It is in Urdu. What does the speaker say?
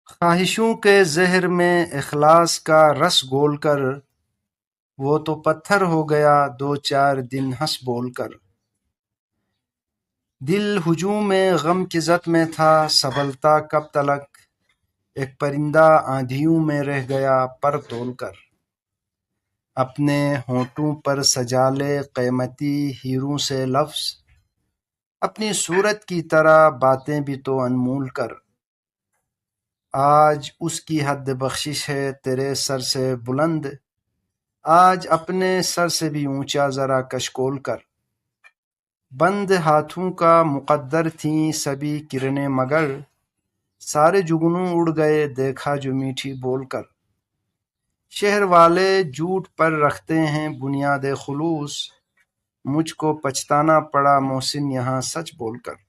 خواہشوں کے زہر میں اخلاص کا رس گھول کر، وہ تو پتھر ہو گیا دو چار دن ہنس بول کر۔ دل ہجوم غم کی زد میں تھا سنبھلتا کب تلک، ایک پرندہ آندھیوں میں رہ گیا پر تول کر۔ اپنے ہونٹوں پر سجا لے قیمتی ہیروں سے لفظ، اپنی صورت کی طرح باتیں بھی تو انمول کر۔ آج اس کی حد بخشش ہے تیرے سر سے بلند، آج اپنے سر سے بھی اونچا ذرا کشکول کر۔ بند ہاتھوں کا مقدر تھیں سبھی کرنیں مگر، سارے جگنوں اڑ گئے دیکھا جو میٹھی بول کر۔ شہر والے جھوٹ پر رکھتے ہیں بنیاد خلوص، مجھ کو پچھتانا پڑا محسن یہاں سچ بول کر۔